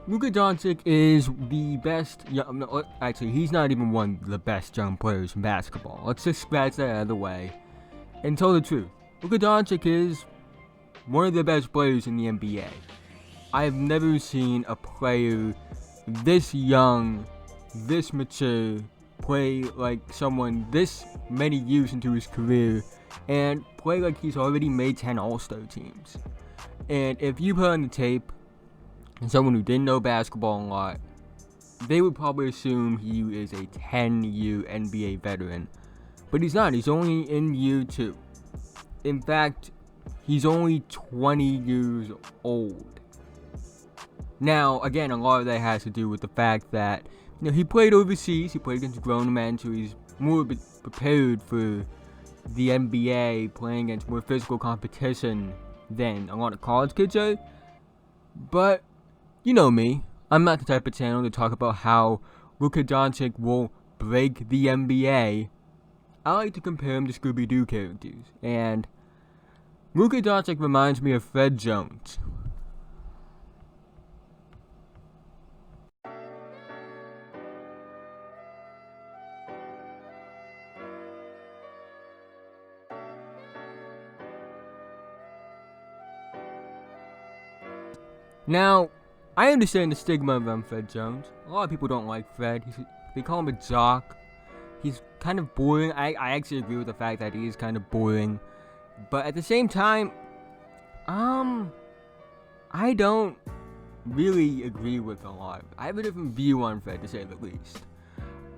Luka Doncic is the best. No, actually, he's not even one of the best young players in basketball. Let's just scratch that out of the way and tell the truth. Luka Doncic is one of the best players in the NBA. I have never seen a player this young, this mature, play like someone this many years into his career and play like he's already made 10 All-Star teams. And if you put on the tape and someone who didn't know basketball a lot, they would probably assume he is a 10-year NBA veteran. But he's not. He's only in year 2. In fact, he's only 20 years old. Now, again, a lot of that has to do with the fact that he played overseas. He played against grown men, so he's more prepared for the NBA, playing against more physical competition than a lot of college kids are. But you know me, I'm not the type of channel to talk about how Luka Doncic will break the NBA. I like to compare him to Scooby-Doo characters, and Luka Doncic reminds me of Fred Jones. Now, I understand the stigma around Fred Jones. A lot of people don't like Fred. They call him a jock. He's kind of boring. I actually agree with the fact that he is kind of boring. But at the same time, I don't really agree with a lot. I have a different view on Fred, to say the least.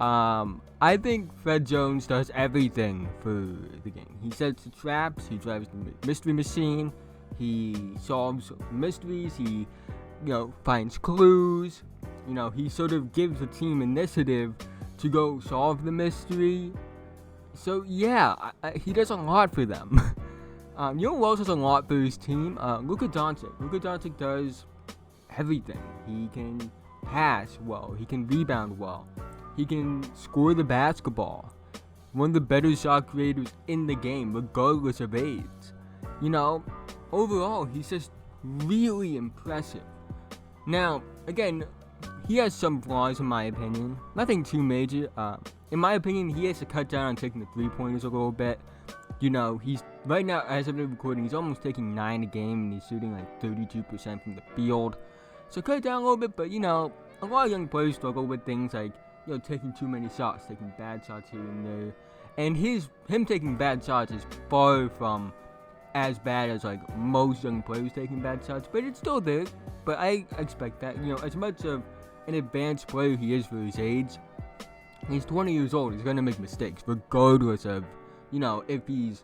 I think Fred Jones does everything for the game. He sets the traps, he drives the mystery machine, he solves mysteries, he finds clues, he sort of gives the team initiative to go solve the mystery. So yeah, he does a lot for them. Who else does a lot for his team? Luka Doncic. Luka Doncic does everything. He can pass well, he can rebound well, he can score the basketball. One of the better shot creators in the game, regardless of age. Overall, he's just really impressive. Now, again, he has some flaws in my opinion. Nothing too major. In my opinion, he has to cut down on taking the 3-pointers a little bit. He's right now, as of the recording, he's almost taking 9 a game and he's shooting like 32% from the field. So cut it down a little bit, but a lot of young players struggle with things like taking too many shots, taking bad shots here and there. And him taking bad shots is far from as bad as like most young players taking bad shots, but it's still there. But I expect that, as much of an advanced player he is for his age, he's 20 years old, he's gonna make mistakes, regardless of, if he's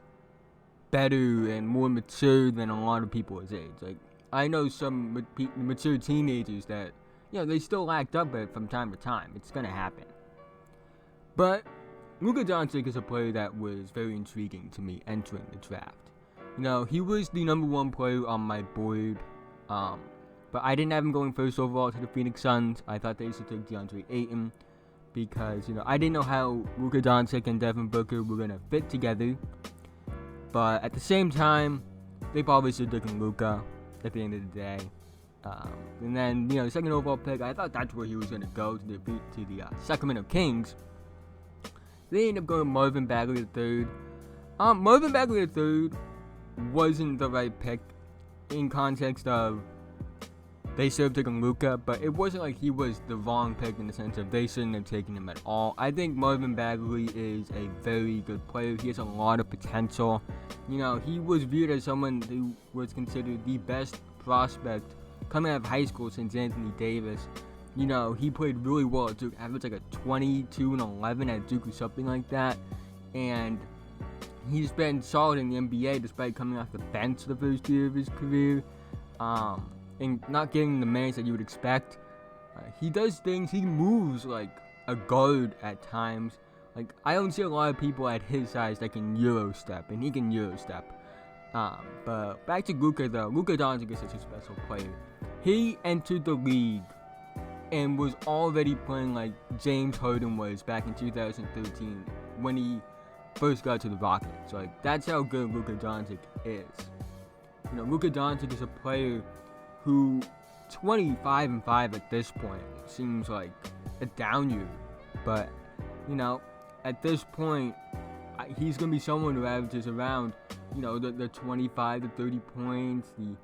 better and more mature than a lot of people his age. Like, I know some mature teenagers that, they still act up from time to time. It's gonna happen. But Luka Doncic is a player that was very intriguing to me entering the draft. He was the number 1 player on my board, but I didn't have him going first overall to the Phoenix Suns. I thought they should take DeAndre Ayton because, I didn't know how Luka Doncic and Devin Booker were going to fit together. But at the same time, they probably should have taken Luka at the end of the day. And then, the second overall pick, I thought that's where he was going to go, to the Sacramento Kings. They ended up going Marvin Bagley III. Marvin Bagley III wasn't the right pick in context of they should have taken Luka, but it wasn't like he was the wrong pick in the sense of they shouldn't have taken him at all. I think Marvin Bagley is a very good player. He has a lot of potential. He was viewed as someone who was considered the best prospect coming out of high school since Anthony Davis. He played really well at Duke, averaged like a 22-11 at Duke or something like that, and he's been solid in the NBA despite coming off the bench the first year of his career, and not getting the minutes that you would expect. He does things, he moves like a guard at times. Like, I don't see a lot of people at his size that can Euro step, and he can Euro step. But back to Luka though. Luka Doncic is such a special player. He entered the league and was already playing like James Harden was back in 2013 when he first got to the Rockets. Like, that's how good Luka Doncic is. Luka Doncic is a player who 25-5 at this point seems like a down year, but you know, at this point, he's gonna be someone who averages around, you know, the 25 to 30 points, the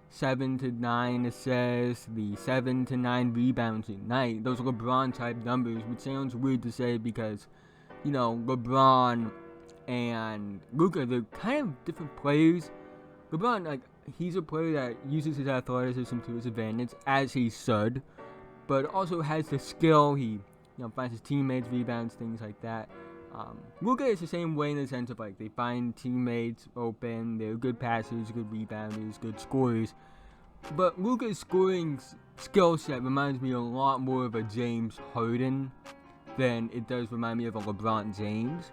7 to 9 assists, the 7 to 9 rebounds a night. Those LeBron type numbers, which sounds weird to say because, you know, LeBron and Luka, they're kind of different players. LeBron, like, he's a player that uses his athleticism to his advantage, as he should, but also has the skill. He, you know, finds his teammates, rebounds, things like that. Luka is the same way in the sense of, like, they find teammates open, they're good passers, good rebounders, good scorers. But Luka's scoring skill set reminds me a lot more of a James Harden than it does remind me of a LeBron James.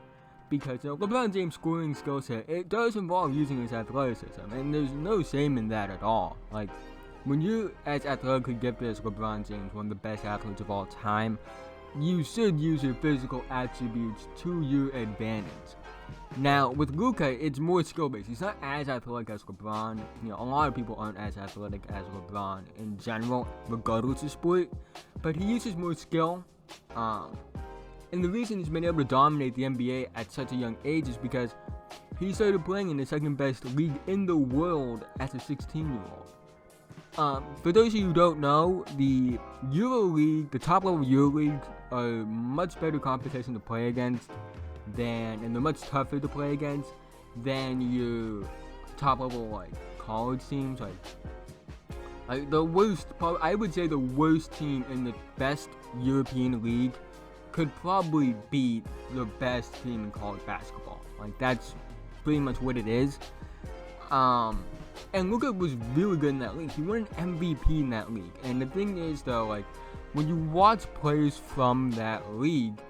Because, you know, LeBron James' scoring skill set, it does involve using his athleticism, and there's no shame in that at all. Like, when you're as athletically gifted as LeBron James, one of the best athletes of all time, you should use your physical attributes to your advantage. Now, with Luka, it's more skill-based. He's not as athletic as LeBron. You know, a lot of people aren't as athletic as LeBron in general, regardless of sport. But he uses more skill. And the reason he's been able to dominate the NBA at such a young age is because he started playing in the second best league in the world as a 16-year-old. For those of you who don't know, the EuroLeague, the top-level EuroLeagues, are much better competition to play against and they're much tougher to play against than your top-level, like, college teams. Like the worst, I would say the worst team in the best European league could probably beat the best team in college basketball. Like, that's pretty much what it is. And Luka was really good in that league. He won an MVP in that league. And the thing is, though, like, when you watch players from that league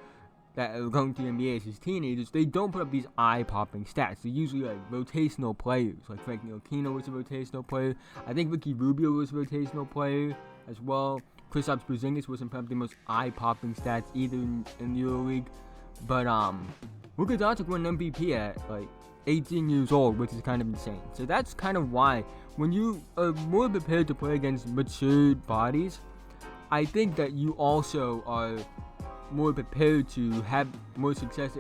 that are going to the NBA as teenagers, they don't put up these eye-popping stats. They're usually, like, rotational players. Like, Frank Ntilikina was a rotational player. I think Ricky Rubio was a rotational player as well. Kristaps Porzingis wasn't putting up the most eye-popping stats either in the EuroLeague. But, Luka Doncic won an MVP at, like, 18 years old, which is kind of insane. So that's kind of why, when you are more prepared to play against matured bodies, I think that you also are more prepared to have more success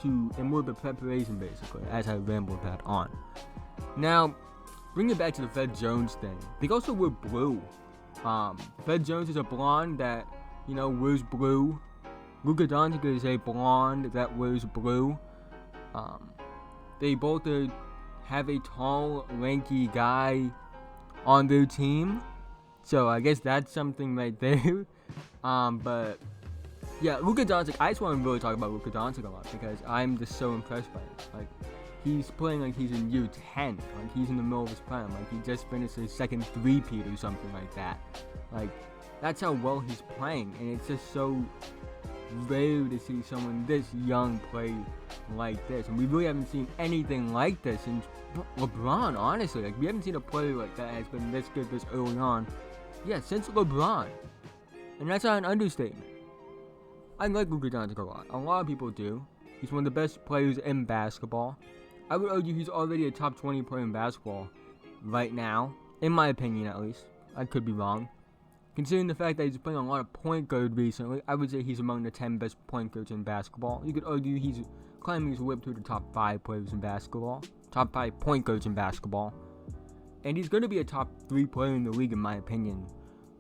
and more of the preparation, basically, as I rambled that on. Now, bring it back to the Fred Jones thing. They also wear blue. Fred Jones is a blonde that, you know, wears blue. Luka Doncic is a blonde that wears blue. They both have a tall, lanky guy on their team. So I guess that's something right there. But yeah, Luka Doncic, I just want to really talk about Luka Doncic a lot because I'm just so impressed by him. Like, he's playing like he's in year 10. Like, he's in the middle of his prime. Like, he just finished his second three-peat or something like that. Like, that's how well he's playing. And it's just so rare to see someone this young play like this. And we really haven't seen anything like this since LeBron, honestly. Like, we haven't seen a player like that has been this good this early on. Yeah, since LeBron. And that's not an understatement. I like Luka Doncic a lot. A lot of people do. He's one of the best players in basketball. I would argue he's already a top 20 player in basketball right now. In my opinion, at least. I could be wrong. Considering the fact that he's playing a lot of point guard recently, I would say he's among the 10 best point guards in basketball. You could argue he's climbing his way up to the top 5 players in basketball. Top 5 point guards in basketball. And he's going to be a top 3 player in the league, in my opinion.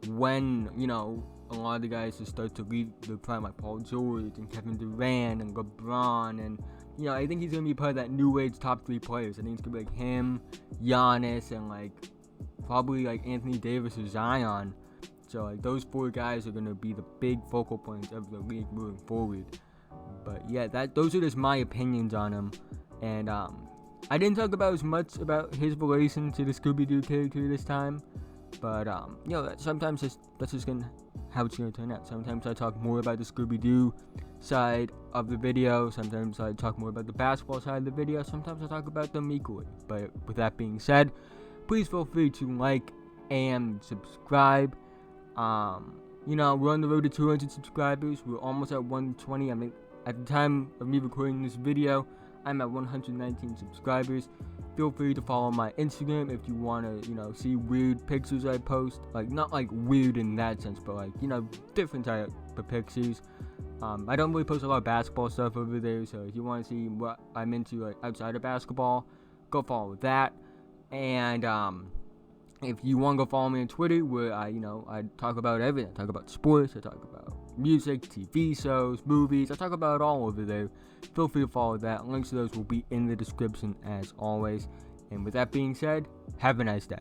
When, you know, a lot of the guys just start to leave the prime, like Paul George and Kevin Durant and LeBron. And, you know, I think he's going to be part of that new age top 3 players. I think it's going to be like him, Giannis, and, like, probably, like, Anthony Davis or Zion. So, like, those 4 guys are going to be the big focal points of the league moving forward. But, yeah, those are just my opinions on him. And, I didn't talk about as much about his relation to the Scooby-Doo character this time. But, you know, sometimes that's just how it's going to turn out. Sometimes I talk more about the Scooby-Doo side of the video. Sometimes I talk more about the basketball side of the video. Sometimes I talk about them equally. But with that being said, please feel free to like and subscribe. You know, we're on the road to 200 subscribers. We're almost at 120. I mean, at the time of me recording this video, I'm at 119 subscribers. Feel free to follow my Instagram if you want to, see weird pictures I post. Like, not like weird in that sense, but like, different type of pictures. I don't really post a lot of basketball stuff over there, so if you want to see what I'm into like outside of basketball, go follow that. And if you want to go follow me on Twitter, where I talk about everything. I talk about sports, I talk about music, TV shows, movies. I talk about it all over there. Feel free to follow that. Links to those will be in the description as always. And with that being said, have a nice day.